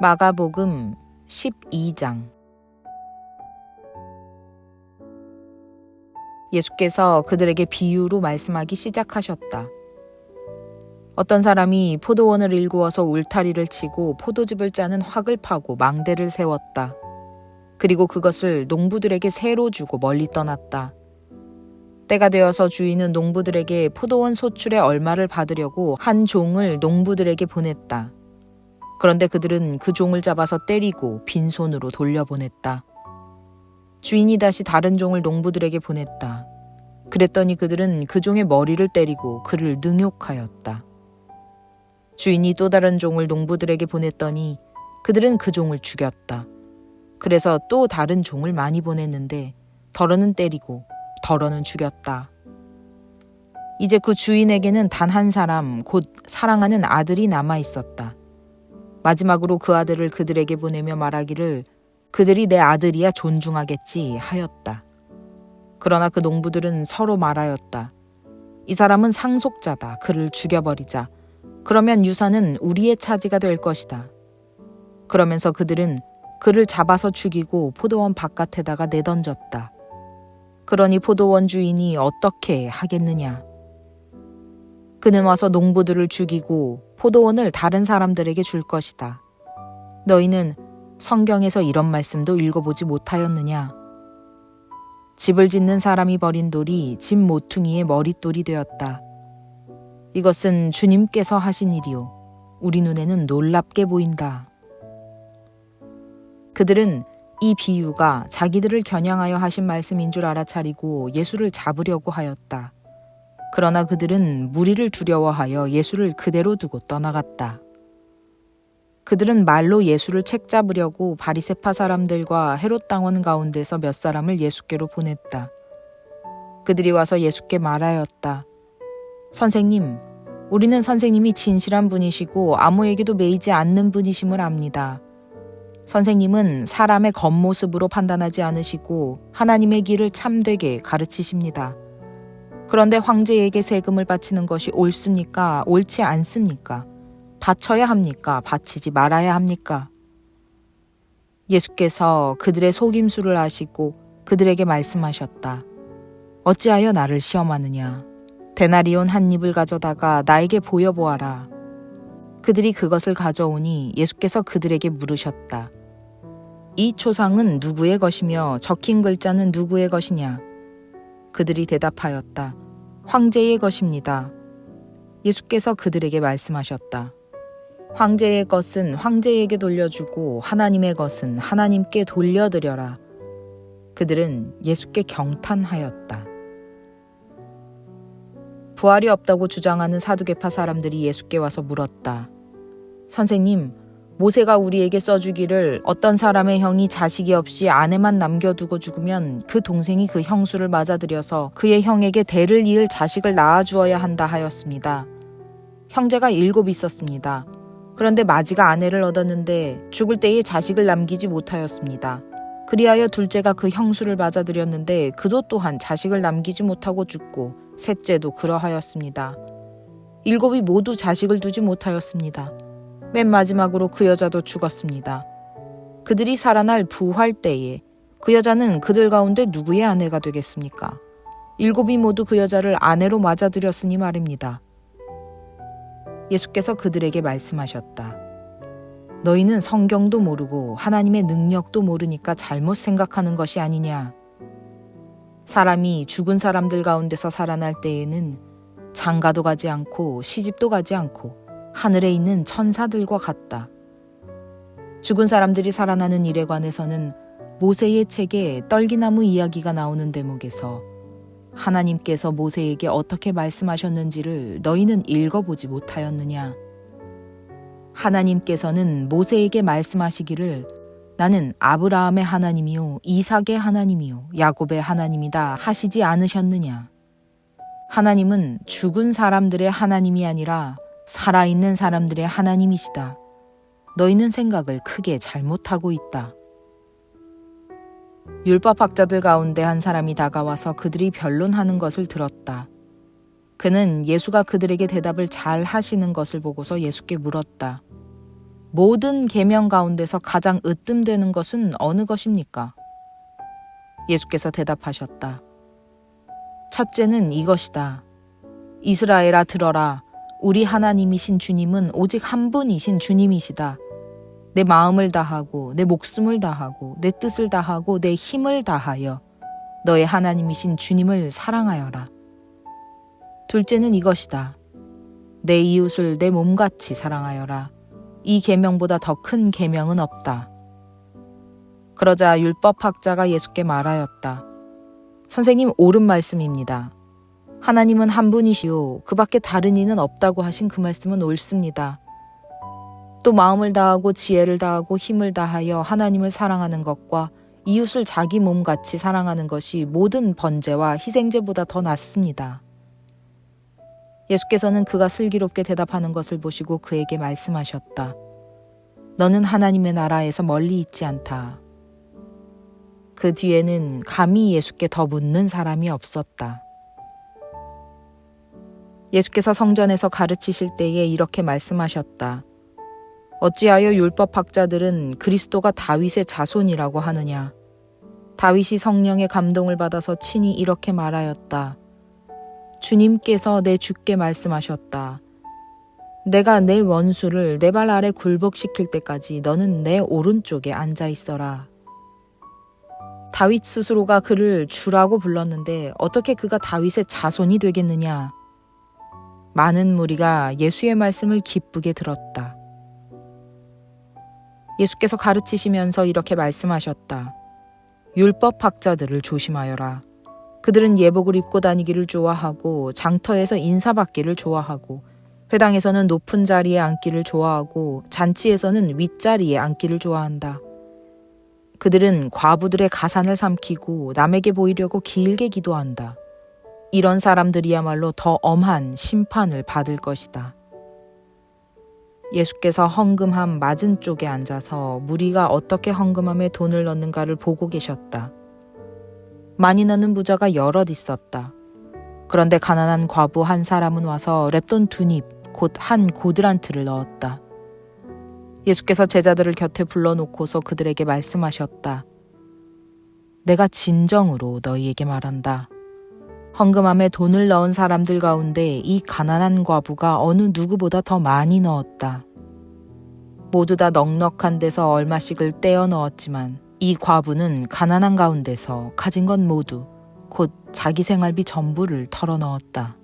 마가복음 12장. 예수께서 그들에게 비유로 말씀하기 시작하셨다. 어떤 사람이 포도원을 일구어서 울타리를 치고 포도즙을 짜는 확을 파고 망대를 세웠다. 그리고 그것을 농부들에게 새로 주고 멀리 떠났다. 때가 되어서 주인은 농부들에게 포도원 소출의 얼마를 받으려고 한 종을 농부들에게 보냈다. 그런데 그들은 그 종을 잡아서 때리고 빈손으로 돌려보냈다. 주인이 다시 다른 종을 농부들에게 보냈다. 그랬더니 그들은 그 종의 머리를 때리고 그를 능욕하였다. 주인이 또 다른 종을 농부들에게 보냈더니 그들은 그 종을 죽였다. 그래서 또 다른 종을 많이 보냈는데 덜어는 때리고 덜어는 죽였다. 이제 그 주인에게는 단 한 사람, 곧 사랑하는 아들이 남아 있었다. 마지막으로 그 아들을 그들에게 보내며 말하기를 그들이 내 아들이야 존중하겠지 하였다. 그러나 그 농부들은 서로 말하였다. 이 사람은 상속자다. 그를 죽여버리자. 그러면 유산은 우리의 차지가 될 것이다. 그러면서 그들은 그를 잡아서 죽이고 포도원 바깥에다가 내던졌다. 그러니 포도원 주인이 어떻게 하겠느냐. 그는 와서 농부들을 죽이고 포도원을 다른 사람들에게 줄 것이다. 너희는 성경에서 이런 말씀도 읽어보지 못하였느냐? 집을 짓는 사람이 버린 돌이 집 모퉁이의 머릿돌이 되었다. 이것은 주님께서 하신 일이요. 우리 눈에는 놀랍게 보인다. 그들은 이 비유가 자기들을 겨냥하여 하신 말씀인 줄 알아차리고 예수를 잡으려고 하였다. 그러나 그들은 무리를 두려워하여 예수를 그대로 두고 떠나갔다. 그들은 말로 예수를 책잡으려고 바리새파 사람들과 헤롯 당원 가운데서 몇 사람을 예수께로 보냈다. 그들이 와서 예수께 말하였다. 선생님, 우리는 선생님이 진실한 분이시고 아무에게도 매이지 않는 분이심을 압니다. 선생님은 사람의 겉모습으로 판단하지 않으시고 하나님의 길을 참되게 가르치십니다. 그런데 황제에게 세금을 바치는 것이 옳습니까? 옳지 않습니까? 바쳐야 합니까? 바치지 말아야 합니까? 예수께서 그들의 속임수를 아시고 그들에게 말씀하셨다. 어찌하여 나를 시험하느냐? 데나리온 한 입을 가져다가 나에게 보여보아라. 그들이 그것을 가져오니 예수께서 그들에게 물으셨다. 이 초상은 누구의 것이며 적힌 글자는 누구의 것이냐? 그들이 대답하였다. 황제의 것입니다. 예수께서 그들에게 말씀하셨다. 황제의 것은 황제에게 돌려주고 하나님의 것은 하나님께 돌려드려라. 그들은 예수께 경탄하였다. 부활이 없다고 주장하는 사두개파 사람들이 예수께 와서 물었다. 선생님, 모세가 우리에게 써주기를 어떤 사람의 형이 자식이 없이 아내만 남겨두고 죽으면 그 동생이 그 형수를 맞아들여서 그의 형에게 대를 이을 자식을 낳아주어야 한다 하였습니다. 형제가 7 있었습니다. 그런데 마지가 아내를 얻었는데 죽을 때에 자식을 남기지 못하였습니다. 그리하여 둘째가 그 형수를 맞아들였는데 그도 또한 자식을 남기지 못하고 죽고 셋째도 그러하였습니다. 7이 모두 자식을 두지 못하였습니다. 맨 마지막으로 그 여자도 죽었습니다. 그들이 살아날 부활 때에 그 여자는 그들 가운데 누구의 아내가 되겠습니까? 7이 모두 그 여자를 아내로 맞아들였으니 말입니다. 예수께서 그들에게 말씀하셨다. 너희는 성경도 모르고 하나님의 능력도 모르니까 잘못 생각하는 것이 아니냐. 사람이 죽은 사람들 가운데서 살아날 때에는 장가도 가지 않고 시집도 가지 않고 하늘에 있는 천사들과 같다. 죽은 사람들이 살아나는 일에 관해서는 모세의 책에 떨기나무 이야기가 나오는 대목에서 하나님께서 모세에게 어떻게 말씀하셨는지를 너희는 읽어보지 못하였느냐. 하나님께서는 모세에게 말씀하시기를 나는 아브라함의 하나님이요 이삭의 하나님이요 야곱의 하나님이다 하시지 않으셨느냐. 하나님은 죽은 사람들의 하나님이 아니라 살아있는 사람들의 하나님이시다. 너희는 생각을 크게 잘못하고 있다. 율법학자들 가운데 한 사람이 다가와서 그들이 변론하는 것을 들었다. 그는 예수가 그들에게 대답을 잘 하시는 것을 보고서 예수께 물었다. 모든 계명 가운데서 가장 으뜸되는 것은 어느 것입니까? 예수께서 대답하셨다. 첫째는 이것이다. 이스라엘아 들어라. 우리 하나님이신 주님은 오직 한 분이신 주님이시다. 내 마음을 다하고 내 목숨을 다하고 내 뜻을 다하고 내 힘을 다하여 너의 하나님이신 주님을 사랑하여라. 둘째는 이것이다. 내 이웃을 내 몸같이 사랑하여라. 이 계명보다 더 큰 계명은 없다. 그러자 율법학자가 예수께 말하였다. 선생님, 옳은 말씀입니다. 하나님은 한 분이시오. 그 밖에 다른 이는 없다고 하신 그 말씀은 옳습니다. 또 마음을 다하고 지혜를 다하고 힘을 다하여 하나님을 사랑하는 것과 이웃을 자기 몸같이 사랑하는 것이 모든 번제와 희생제보다 더 낫습니다. 예수께서는 그가 슬기롭게 대답하는 것을 보시고 그에게 말씀하셨다. 너는 하나님의 나라에서 멀리 있지 않다. 그 뒤에는 감히 예수께 더 묻는 사람이 없었다. 예수께서 성전에서 가르치실 때에 이렇게 말씀하셨다. 어찌하여 율법학자들은 그리스도가 다윗의 자손이라고 하느냐? 다윗이 성령의 감동을 받아서 친히 이렇게 말하였다. 주님께서 내 주께 말씀하셨다. 내가 내 원수를 내 발 아래 굴복시킬 때까지 너는 내 오른쪽에 앉아 있어라. 다윗 스스로가 그를 주라고 불렀는데 어떻게 그가 다윗의 자손이 되겠느냐? 많은 무리가 예수의 말씀을 기쁘게 들었다. 예수께서 가르치시면서 이렇게 말씀하셨다. 율법학자들을 조심하여라. 그들은 예복을 입고 다니기를 좋아하고 장터에서 인사받기를 좋아하고 회당에서는 높은 자리에 앉기를 좋아하고 잔치에서는 윗자리에 앉기를 좋아한다. 그들은 과부들의 가산을 삼키고 남에게 보이려고 길게 기도한다. 이런 사람들이야말로 더 엄한 심판을 받을 것이다. 예수께서 헌금함 맞은 쪽에 앉아서 무리가 어떻게 헌금함에 돈을 넣는가를 보고 계셨다. 많이 넣는 부자가 여럿 있었다. 그런데 가난한 과부 한 사람은 와서 랩돈 2닙, 곧 한 고드란트를 넣었다. 예수께서 제자들을 곁에 불러놓고서 그들에게 말씀하셨다. 내가 진정으로 너희에게 말한다. 헌금함에 돈을 넣은 사람들 가운데 이 가난한 과부가 어느 누구보다 더 많이 넣었다. 모두 다 넉넉한 데서 얼마씩을 떼어 넣었지만 이 과부는 가난한 가운데서 가진 것 모두 곧 자기 생활비 전부를 털어 넣었다.